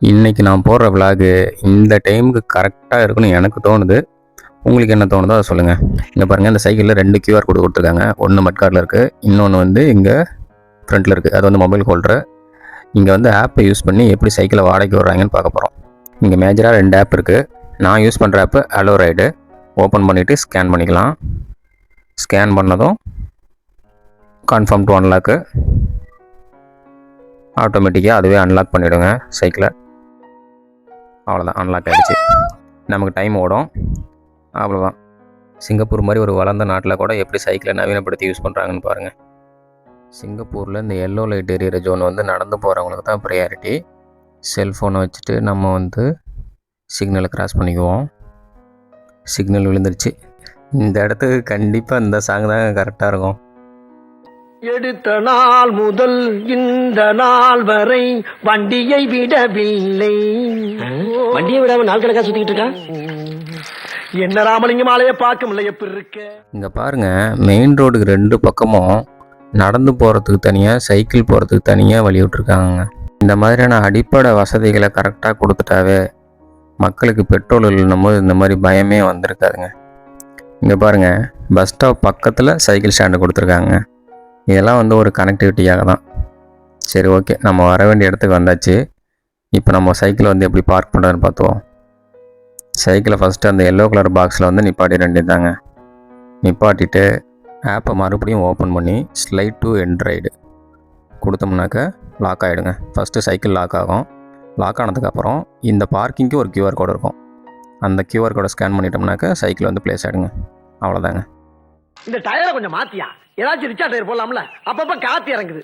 இன்றைக்கி நான் போடுற விலாகு இந்த டைமுக்கு கரெக்டாக இருக்குன்னு எனக்கு தோணுது. உங்களுக்கு என்ன தோணுதோ அதை சொல்லுங்கள். இங்கே பாருங்கள், இந்த சைக்கிளில் 2 QR கோடு கொடுத்துருக்காங்க. ஒன்று மட்கார்டில் இருக்குது, இன்னொன்று வந்து இங்கே ஃப்ரண்ட்டில் இருக்குது. அது வந்து மொபைல் ஹோல்டரு. இங்கே வந்து ஆப்பை யூஸ் பண்ணி எப்படி சைக்கிளை வாடகைக்கு விடுறாங்கன்னு பார்க்க போகிறோம். இங்கே மேஜராக 2 ஆப் இருக்குது. நான் யூஸ் பண்ணுற ஆப்பு அலோ ரைடு. ஓப்பன் பண்ணிவிட்டு ஸ்கேன் பண்ணிக்கலாம். ஸ்கேன் பண்ணதும் கன்ஃபார்ம் டு அன்லாக்கு. ஆட்டோமேட்டிக்காக அதுவே அன்லாக் பண்ணிவிடுங்க சைக்கிளை. அவ்வளோதான், அன்லாக் ஆகிடுச்சு. நமக்கு டைம் ஓடும், அவ்வளோதான். சிங்கப்பூர் மாதிரி ஒரு வளர்ந்த நாட்டில் கூட எப்படி சைக்கிளை நவீனப்படுத்தி யூஸ் பண்ணுறாங்கன்னு பாருங்கள். சிங்கப்பூரில் இந்த எல்லோ லைட் எரியிற ஜோன் வந்து நடந்து போகிறவங்களுக்கு தான் ப்ரையாரிட்டி. செல்ஃபோனை வச்சுட்டு நம்ம வந்து சிக்னலை கிராஸ் பண்ணிக்குவோம். சிக்னல் விழுந்துருச்சு. இந்த இடத்துக்கு கண்டிப்பாக இந்த சாங் தான் கரெக்டாக இருக்கும். எடுத்த நாள் முதல் இந்த நாள் வரை வண்டியை விடவில்லை. வண்டியை விடாம நாள் கணக்கா சுத்திக்கிட்டு இருக்கா. என்ன ராமலிங்கம் ஆலைய பார்க்க முடியல எப்படி இருக்க. இங்கே பாருங்கள், மெயின் ரோடுக்கு 2 பக்கமும் நடந்து போகிறதுக்கு தனியாக, சைக்கிள் போகிறதுக்கு தனியாக வழி விட்ருக்காங்க. இந்த மாதிரியான அடிப்படை வசதிகளை கரெக்டாக கொடுத்துட்டாவே மக்களுக்கு பெட்ரோல் இல்லைன்னும் போது இந்த மாதிரி பயமே வந்திருக்காதுங்க. இங்கே பாருங்கள், பஸ் ஸ்டாப் பக்கத்தில் சைக்கிள் ஸ்டாண்டு கொடுத்துருக்காங்க. இதெல்லாம் வந்து ஒரு கனெக்டிவிட்டியாக தான். சரி, ஓகே, நம்ம வர வேண்டிய இடத்துக்கு வந்தாச்சு. இப்போ நம்ம சைக்கிளை வந்து எப்படி பார்க் பண்ணுறதுன்னு பார்த்துவோம். சைக்கிளை ஃபஸ்ட்டு அந்த எல்லோ கலர் பாக்ஸில் வந்து நிப்பாட்டிட வேண்டியதாங்க. நிப்பாட்டிட்டு ஆப்பை மறுபடியும் ஓப்பன் பண்ணி ஸ்லைட் டு எண்ட் ரைடு கொடுத்தோம்னாக்க லாக் ஆகிடுங்க. ஃபஸ்ட்டு சைக்கிள் லாக் ஆகும். லாக் ஆனதுக்கப்புறம் இந்த பார்க்கிங்க்கு ஒரு QR கோடு இருக்கும். அந்த QR கோடை ஸ்கேன் பண்ணிட்டோம்னாக்க சைக்கிள் வந்து ப்ளேஸ் ஆகிடுங்க. அவ்வளோதாங்க. இந்த டயரை கொஞ்சம் மாத்தியா, ஏதாச்சும் ரிச்சா டயர் போடலாம்ல, அப்பப்ப காத்து இறங்குது.